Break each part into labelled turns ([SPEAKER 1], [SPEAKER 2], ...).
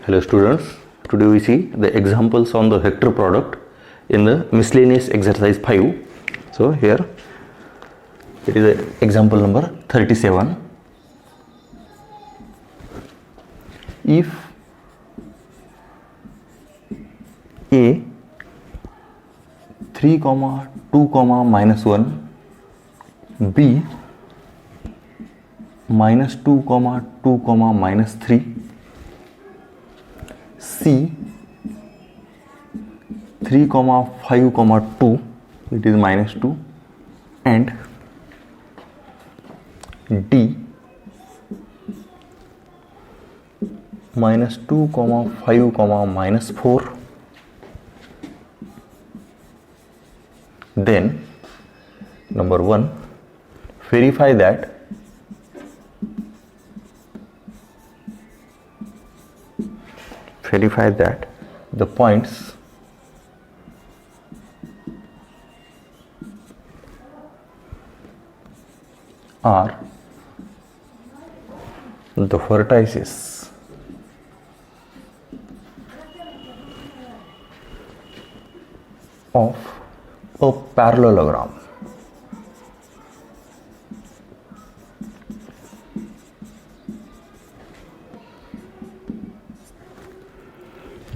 [SPEAKER 1] Hello students, today we see the examples on the vector product in the miscellaneous exercise 5. So here it is example number 37. If a 3, 2, -1, b -2, 2, -3, C 3, 5, 2, it is -2, and D -2, 5, -4, then number 1, verify that the points are the vertices of a parallelogram.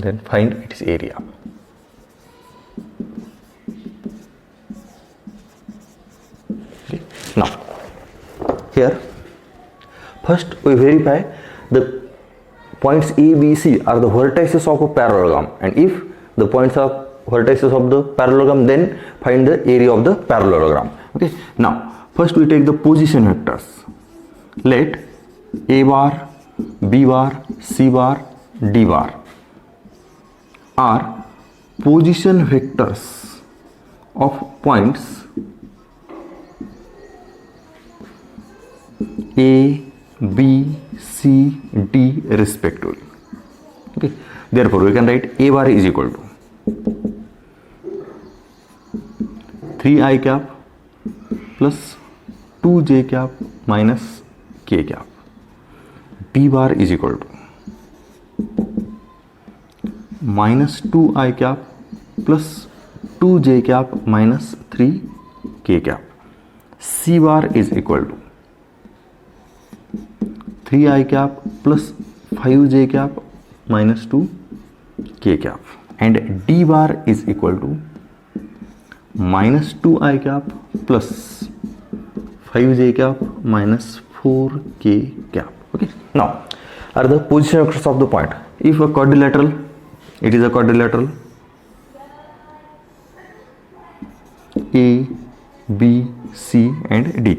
[SPEAKER 1] Then find its area. Okay. Now here first we verify the points A, B, C are the vertices of a parallelogram, and if the points are vertices of the parallelogram, then find the area of the parallelogram. Okay. Now first we take the position vectors. Let A bar, B bar, C bar, D bar are position vectors of points A, B, C, D respectively. Okay. Therefore, we can write A bar is equal to 3i cap plus 2j cap minus k cap. D bar is equal to minus 2i cap plus 2j cap minus 3k cap. C bar is equal to 3i cap plus 5j cap minus 2k cap, and D bar is equal to minus 2i cap plus 5j cap minus 4k cap. Okay. Now are the position vectors of the point. If a quadrilateral, it is a quadrilateral A, B, C and D.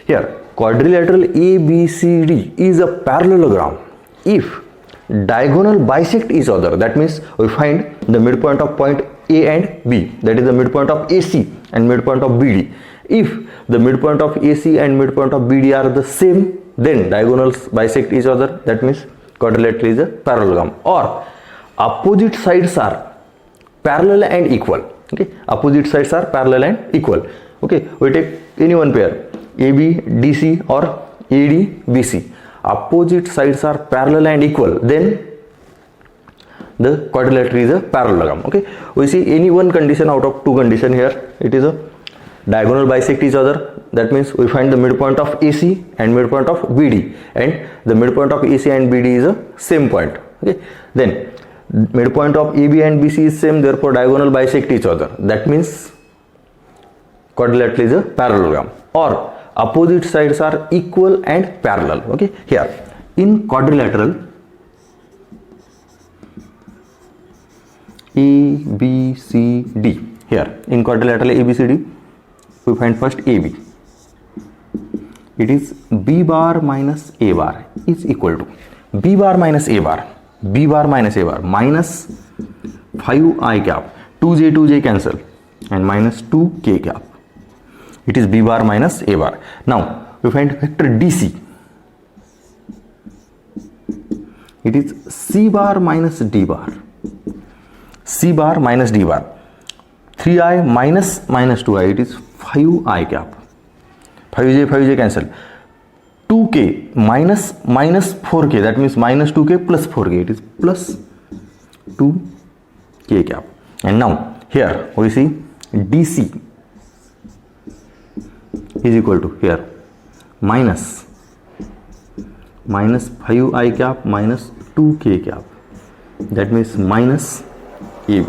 [SPEAKER 1] Here quadrilateral A, B, C, D is a parallelogram if diagonal bisect each other. That means we find the midpoint of point A and B, that is the midpoint of AC and midpoint of BD. If the midpoint of AC and midpoint of BD are the same, then diagonals bisect each other. That means quadrilateral is a parallelogram. Or opposite sides are parallel and equal. Okay, opposite sides are parallel and equal. Okay, we take any one pair AB DC or AD BC. Opposite sides are parallel and equal, then the quadrilateral is a parallelogram. Okay, we see any one condition out of two condition here. It is a diagonal bisect each other. That means we find the midpoint of AC and midpoint of BD, and the midpoint of AC and BD is a same point. Okay, then midpoint of AB and BC is same, therefore diagonal bisect each other. That means quadrilateral is a parallelogram. Or opposite sides are equal and parallel. Okay, here in quadrilateral A, B, C, D, here in quadrilateral A, B, C, D, we find first AB. It is B bar minus A bar is equal to B bar minus A bar, B bar minus A bar minus 5i cap, 2j cancel, and minus 2k cap. It is B bar minus A bar. Now we find vector DC. It is C bar minus D bar. C bar minus D bar. 3i minus 2i. It is 5i cap. 5j cancel. 2k minus 4k, that means minus 2k plus 4k, it is plus 2k cap. And now here we see DC is equal to here minus 5I cap minus 2k cap, that means minus AB.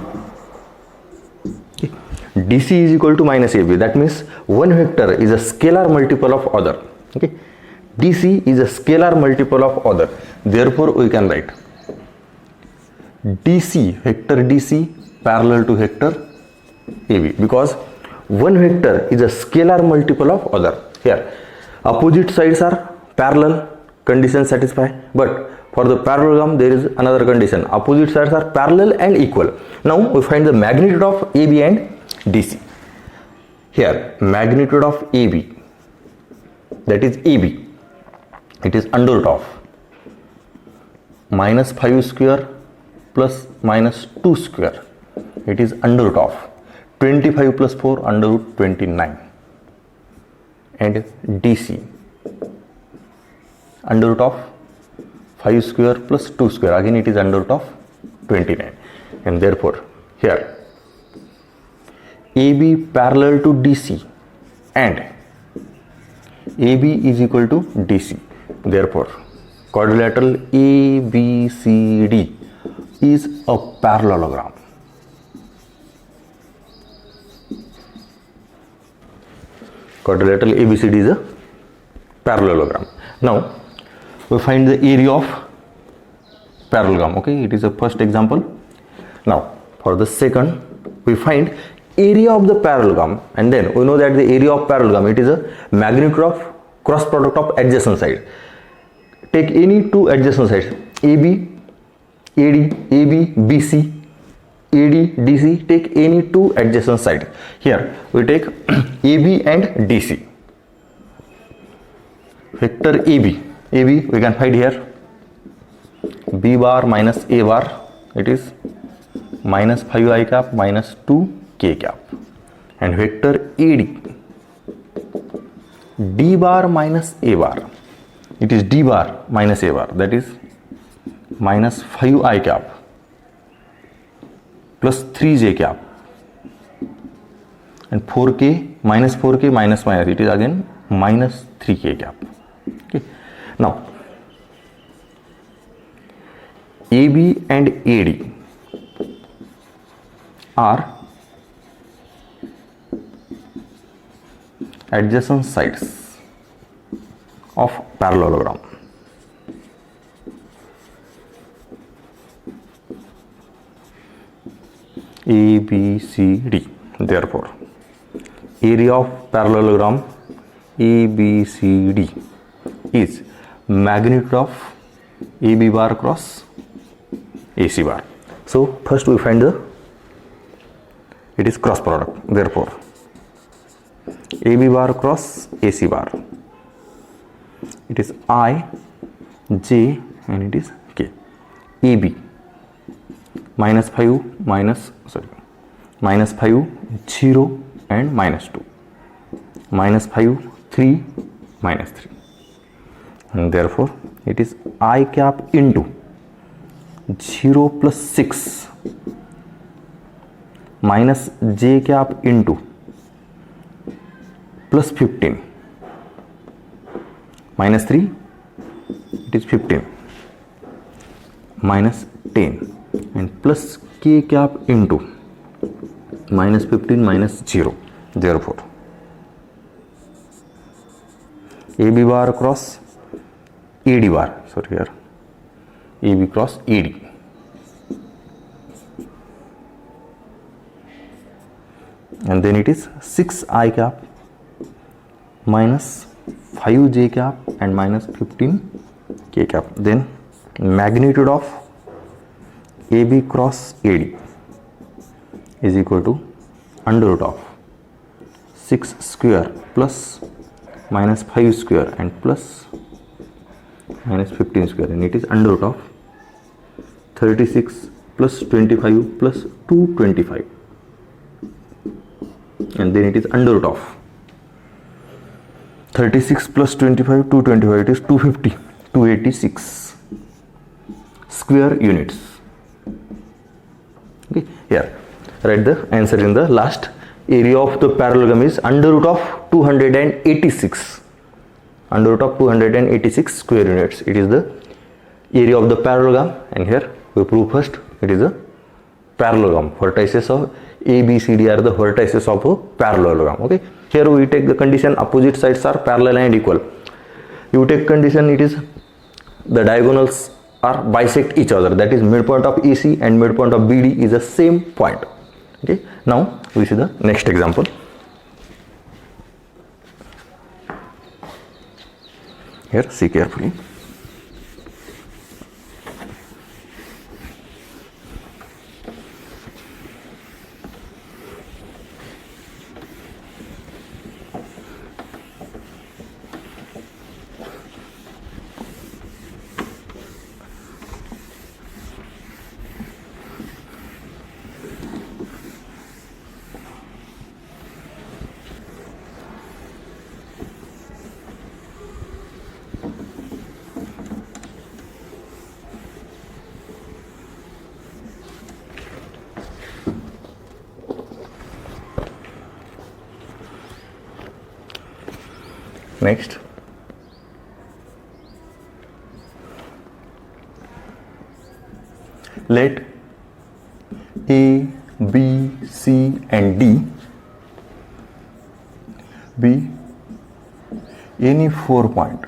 [SPEAKER 1] Okay. DC is equal to minus AB, that means one vector is a scalar multiple of other. Okay, DC is a scalar multiple of other, therefore we can write DC, vector DC parallel to vector AB, because one vector is a scalar multiple of other. Here opposite sides are parallel, condition satisfied, but for the parallelogram there is another condition, opposite sides are parallel and equal. Now we find the magnitude of AB and DC. Here magnitude of AB, that is AB, it is under root of minus 5 square plus minus 2 square, it is under root of 25 plus 4 under root 29, and DC under root of 5 square plus 2 square, again it is under root of 29, and therefore here AB parallel to DC and AB is equal to DC, therefore quadrilateral ABCD is a parallelogram. Quadrilateral ABCD is a parallelogram. Now we find the area of parallelogram. Okay, it is a first example. Now for the second we find area of the parallelogram, and then we know that the area of parallelogram, it is a magnitude of cross product of adjacent side. Take any two adjacent sides, AB, AD, AB, BC, AD, DC, take any two adjacent side. Here we take AB and DC. Vector AB we can find here B bar minus A bar, it is minus 5I cap minus 2k cap, and vector AD D bar minus A bar, it is D bar minus A bar, that is minus 5I cap plus 3j cap, and 4k minus minus, it is again minus 3k cap. Okay. Now AB and AD are adjacent sides of parallelogram. ABCD, therefore area of parallelogram ABCD is magnitude of AB bar cross AC bar. So first we find it is cross product, therefore AB bar cross AC bar, it is I, J, and it is K. AB minus 5 minus 5 0 and minus 2, minus 5 3 minus 3, and therefore it is I cap into 0 plus 6 minus J cap into plus 15 minus 3, it is 15 minus 10, and plus K cap into minus 15 minus 0, therefore AB bar cross AD bar, sorry, here AB cross AD, and then it is 6I cap minus 5j cap and minus 15k cap. Then magnitude of AB cross AD is equal to under root of 6 square plus minus 5 square and plus minus 15 square, and it is under root of 36 plus 25 plus 225, and then it is under root of 36 plus 25, 225, it is 250, 286 square units. Okay, here write the answer in the last. Area of the parallelogram is under root of 286, under root of 286 square units. It is the area of the parallelogram, and here we prove first it is a parallelogram. Vertices of A, B, C, D are the vertices of a parallelogram. Okay, here we take the condition opposite sides are parallel and equal. You take condition it is the diagonals are bisect each other, that is midpoint of AC and midpoint of BD is the same point. Okay, now we see the next example. Here, see carefully. Next, let A, B, C and D be any 4 point,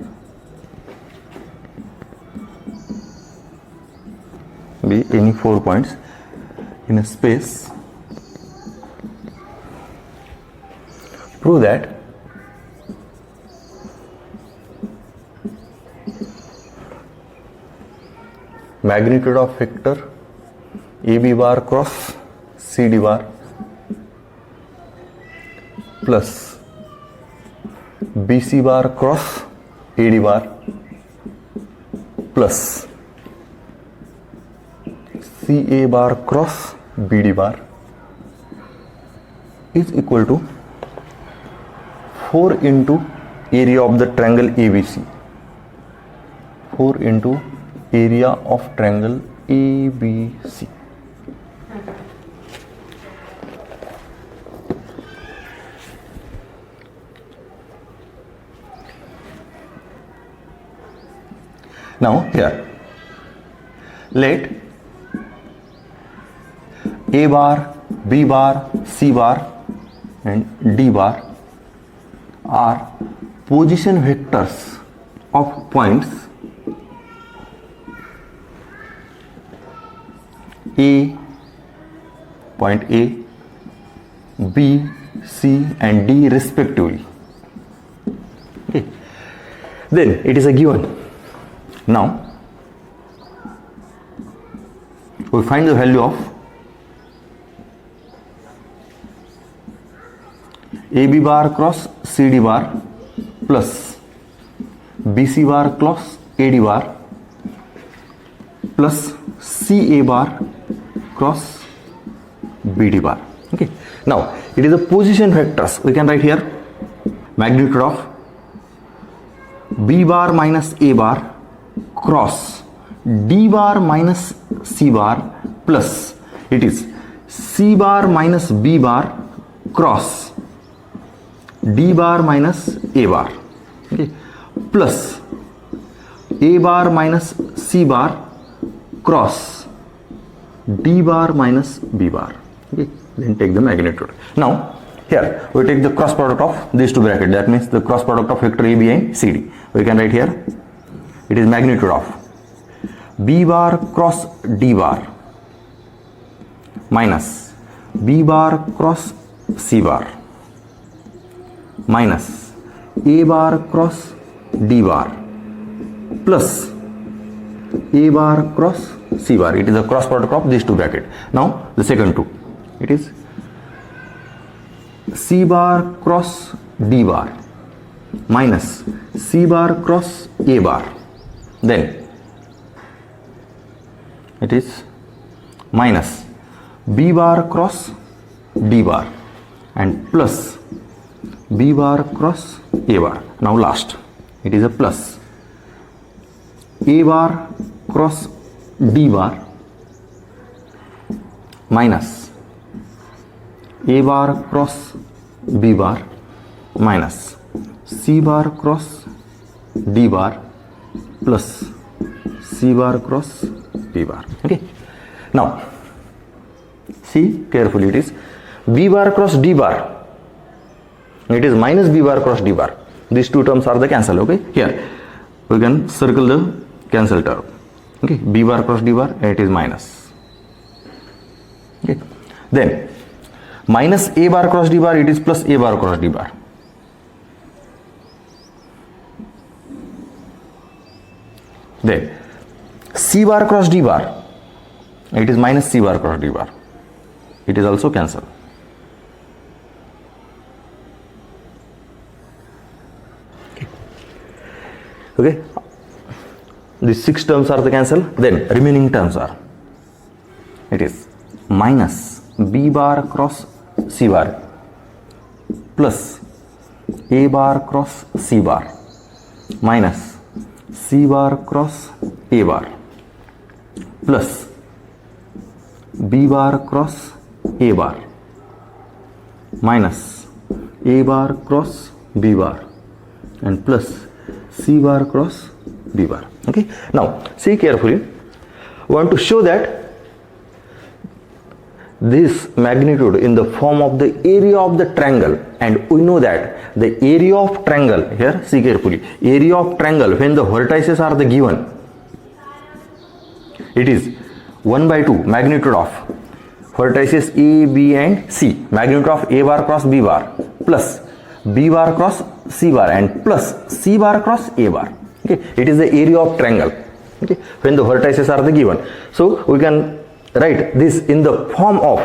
[SPEAKER 1] be any 4 points in a space. Prove that magnitude of vector AB bar cross CD bar plus BC bar cross AD bar plus CA bar cross BD bar is equal to 4 into area of the triangle ABC, 4 into area of triangle ABC. Now here let A bar, B bar, C bar and D bar are position vectors of points A, point A, B, C and D respectively. Okay. Then it is a given. Now we find the value of AB bar cross CD bar plus BC bar cross AD bar plus CA bar cross BD bar. Okay. Now it is a position vectors. We can write here magnitude of B bar minus A bar cross D bar minus C bar plus it is C bar minus B bar cross D bar minus A bar. Okay. Plus A bar minus C bar cross D bar minus B bar. Okay. Then take the magnitude. Now here we take the cross product of these two brackets, that means the cross product of vector AB and CD. We can write here it is magnitude of B bar cross D bar minus B bar cross C bar minus A bar cross D bar plus A bar cross C bar. It is a cross product of these two brackets. Now the second two, it is C bar cross D bar minus C bar cross A bar. Then it is minus B bar cross D bar and plus B bar cross A bar. Now last, it is a plus A bar cross D bar minus A bar cross B bar minus C bar cross D bar plus C bar cross B bar. Okay. Now see carefully, it is B bar cross D bar. It is minus B bar cross D bar. These two terms are the cancel. Okay. Here we can circle the cancel term. Okay. B bar cross D bar, and it is minus. Okay. Then minus A bar cross D bar, it is plus A bar cross D bar. Then C bar cross D bar, it is minus C bar cross D bar. It is also cancel. Okay. These 6 terms are the cancel. Then remaining terms are, it is minus B bar cross C bar plus A bar cross C bar minus C bar cross A bar plus B bar cross A bar minus A bar cross B bar and plus C bar cross B bar. Okay. Now see carefully. We want to show that this magnitude in the form of the area of the triangle, and we know that the area of triangle, here see carefully, area of triangle when the vertices are the given, it is 1 by 2 magnitude of vertices A, B and C, magnitude of A bar cross B bar plus B bar cross C bar and plus C bar cross A bar. Okay. It is the area of triangle. Okay. When the vertices are the given, so we can write this in the form of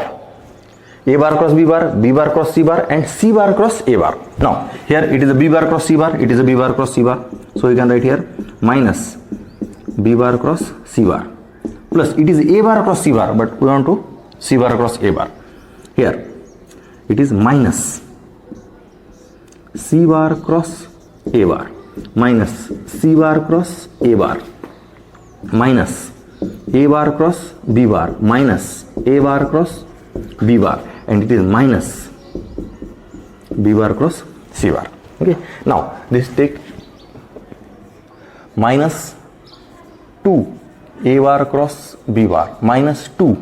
[SPEAKER 1] A bar cross B bar cross C bar and C bar cross A bar. Now here it is a B bar cross C bar, it is a B bar cross C bar, so we can write here minus B bar cross C bar plus it is A bar cross C bar, but we want to C bar cross A bar. Here it is minus C bar cross A bar minus C bar cross A bar minus A bar cross B bar minus A bar cross B bar, and it is minus B bar cross C bar. Okay. Now this take minus 2 A bar cross B bar minus 2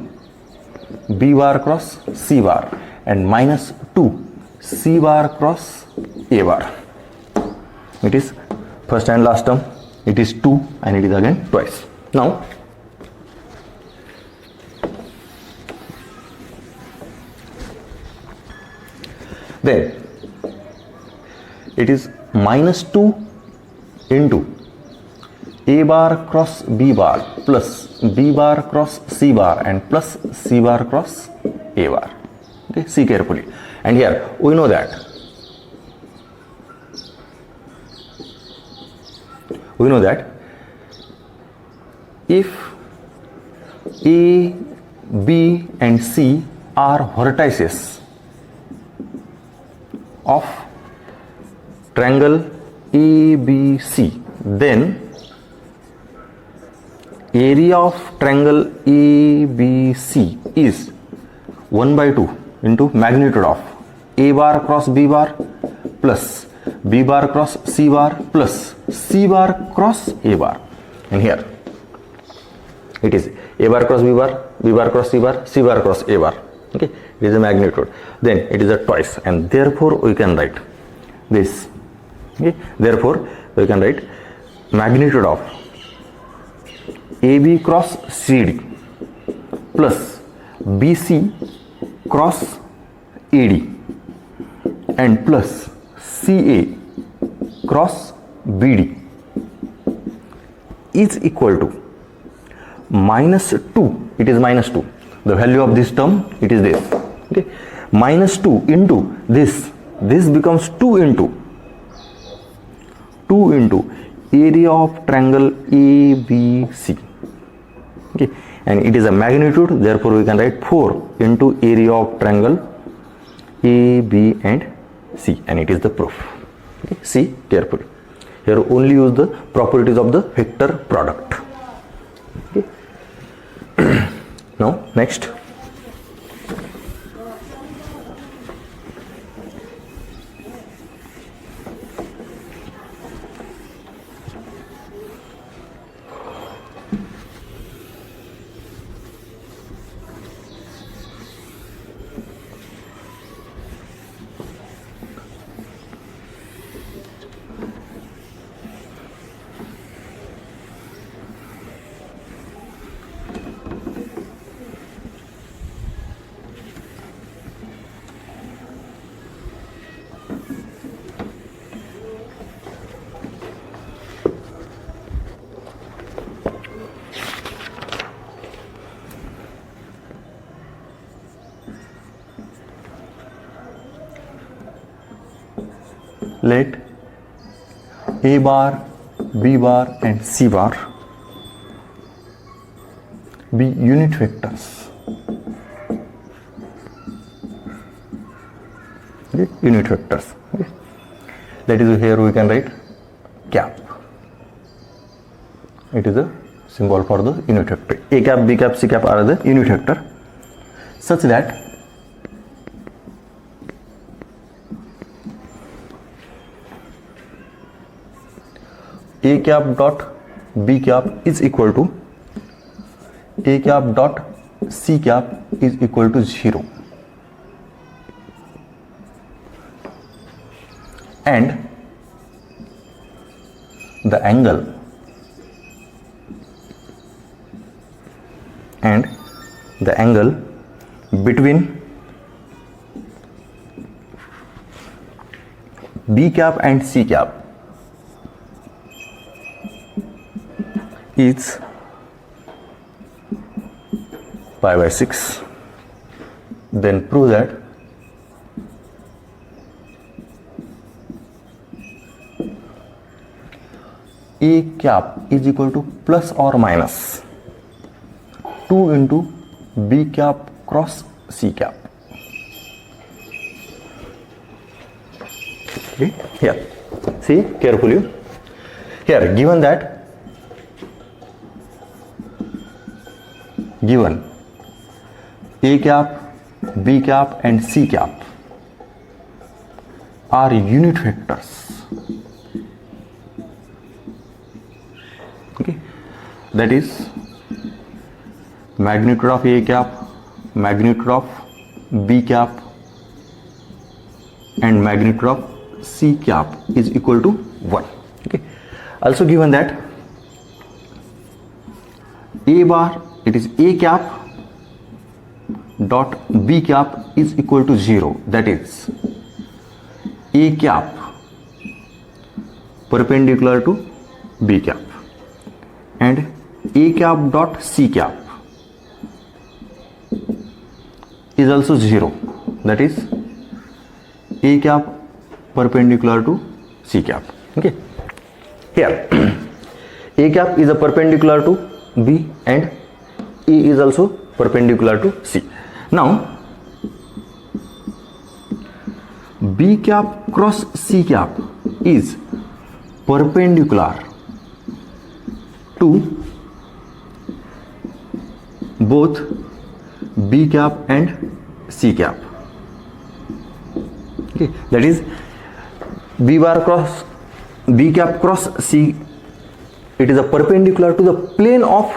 [SPEAKER 1] B bar cross C bar and minus 2 C bar cross A bar. It is first and last term, it is 2 and it is again twice. Now then it is minus 2 into A bar cross B bar plus B bar cross C bar and plus C bar cross A bar. Okay, see carefully. And here we know that if A, B and C are vertices of triangle ABC, then area of triangle ABC is 1 by 2 into magnitude of A bar cross B bar plus B bar cross C bar plus C bar cross A bar. And here it is A bar cross B bar cross C bar cross A bar. Okay, it is a magnitude. Then it is a twice, and therefore we can write this. Okay, therefore we can write magnitude of AB cross CD plus BC cross AD and plus CA cross BD is equal to minus 2. It is minus 2. The value of this term, it is this. Okay, minus 2 into this becomes 2 into area of triangle ABC. Okay, and it is a magnitude, therefore we can write 4 into area of triangle AB and C, and it is the proof. Okay, see carefully. Here only use the properties of the vector product. Okay. Now next, let A bar, B bar and C bar be unit vectors. Okay, unit vectors. Okay. That is, here we can write cap. It is a symbol for the unit vector. A cap, B cap, C cap are the unit vector, such that A cap dot B cap is equal to A cap dot C cap is equal to 0, and the angle between B cap and C cap is pi by 6. Then prove that A cap is equal to plus or minus 2 into B cap cross C cap. Okay, here see carefully. Here given A cap, B cap and C cap are unit vectors. Okay, that is magnitude of A cap, magnitude of B cap and magnitude of C cap is equal to 1. Okay, also given that A bar, it is A cap dot B cap is equal to 0, that is A cap perpendicular to B cap, and A cap dot C cap is also 0, that is A cap perpendicular to C cap. Okay, here A cap is a perpendicular to B and A is also perpendicular to C. Now B cap cross C cap is perpendicular to both B cap and C cap. Okay, that is B bar cross B cap cross C, it is a perpendicular to the plane of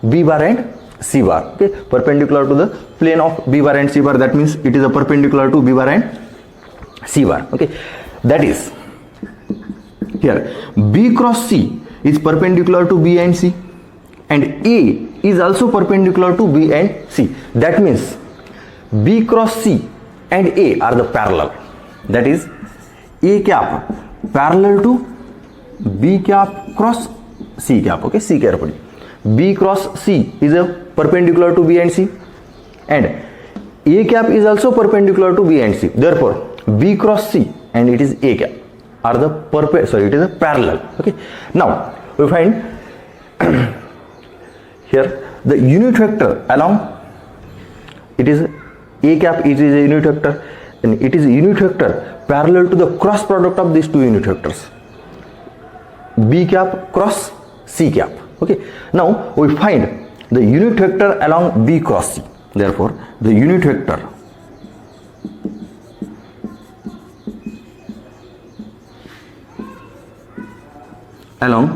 [SPEAKER 1] B bar and C bar. Okay, perpendicular to the plane of B bar and C bar, that means it is a perpendicular to B bar and C bar. Okay, that is here B cross C is perpendicular to B and C, and A is also perpendicular to B and C. That means B cross C and A are the parallel. That is A cap parallel to B cap cross C cap. Okay, see carefully. B cross C is a perpendicular to B and C, and A cap is also perpendicular to B and C. Therefore, B cross C and it is A cap are the it is a parallel. Okay. Now we find here the unit vector along, it is A cap, it is a unit vector, and it is a unit vector parallel to the cross product of these two unit vectors, b cap cross c cap. Okay, now we find the unit vector along b cross c. Therefore the unit vector along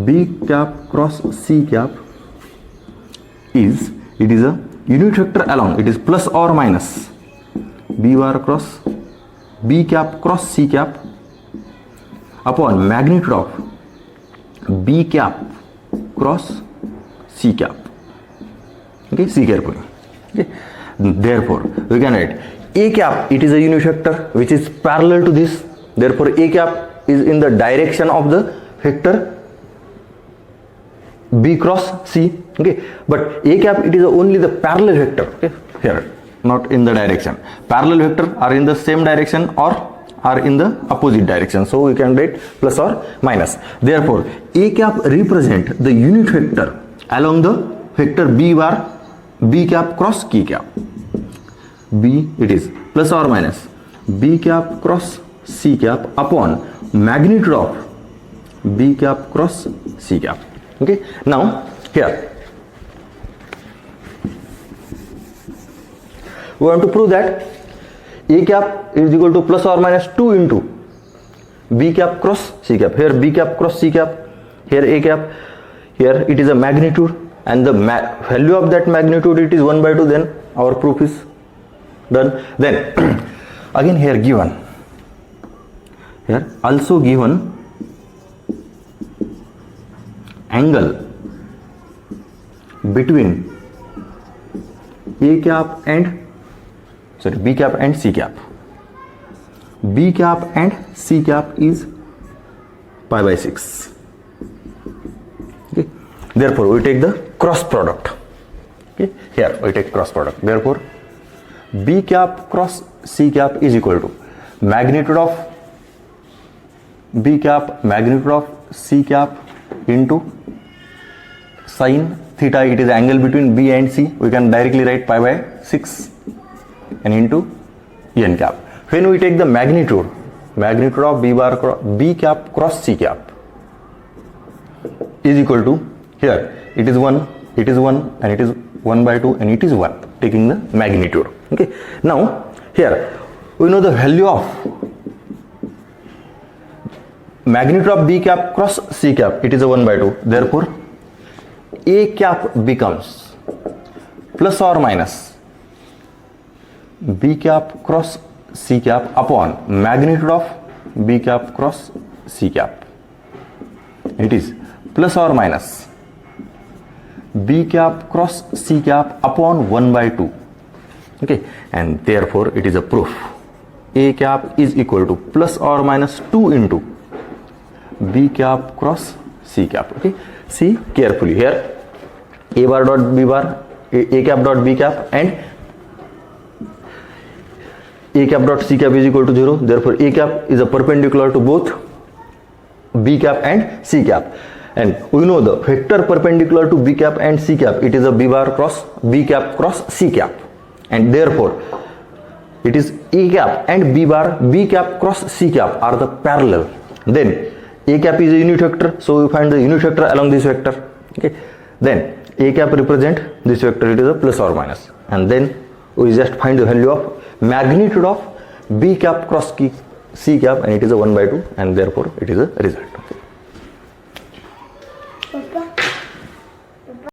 [SPEAKER 1] b cap cross c cap is, it is a unit vector along, it is plus or minus b bar cross b cap cross c cap upon magnitude of b cap cross c cap. Okay, see carefully. Okay, therefore we can write a cap, it is a unit vector which is parallel to this, therefore a cap is in the direction of the vector b cross c. Okay, but a cap, it is only the parallel vector. Okay, here, not in the direction. Parallel vector are in the same direction or are in the opposite direction, so we can write plus or minus. Therefore a cap represent the unit vector along the vector b bar b cap cross k cap. B, it is plus or minus b cap cross c cap upon magnitude of b cap cross c cap. Okay, now here we want to prove that a cap is equal to plus or minus 2 into b cap cross c cap. Here b cap cross c cap, here a cap, here it is a magnitude, and the value of that magnitude, it is 1 by 2, then our proof is done. Then again here given, here also given angle between a cap and b cap and c cap. B cap and c cap is pi by 6. Okay, therefore we take the cross product. Okay, here we take cross product. Therefore b cap cross c cap is equal to magnitude of b cap magnitude of c cap into sin theta, it is angle between b and c, we can directly write pi by 6, and into n cap. When we take the magnitude of b cap cross c cap is equal to, here it is 1, it is 1, and it is 1 by 2, and it is 1, taking the magnitude. Okay, now here we know the value of magnitude of b cap cross c cap, it is a 1 by 2, therefore a cap becomes plus or minus b cap cross c cap upon magnitude of b cap cross c cap. It is plus or minus b cap cross c cap upon 1 by 2. Okay, and therefore it is a proof. A cap is equal to plus or minus 2 into b cap cross c cap. Okay, see carefully here, a bar dot b bar, a cap dot b cap, and a cap dot c cap is equal to 0. Therefore a cap is a perpendicular to both b cap and c cap, and we know the vector perpendicular to b cap and c cap, it is a b bar cross b cap cross c cap, and therefore it is a cap and b bar b cap cross c cap are the parallel. Then a cap is a unit vector, so we find the unit vector along this vector. Okay, then a cap represent this vector, it is a plus or minus, and then we just find the value of magnitude of b cap cross c cap, and it is a 1 by 2, and therefore it is a result. Okay.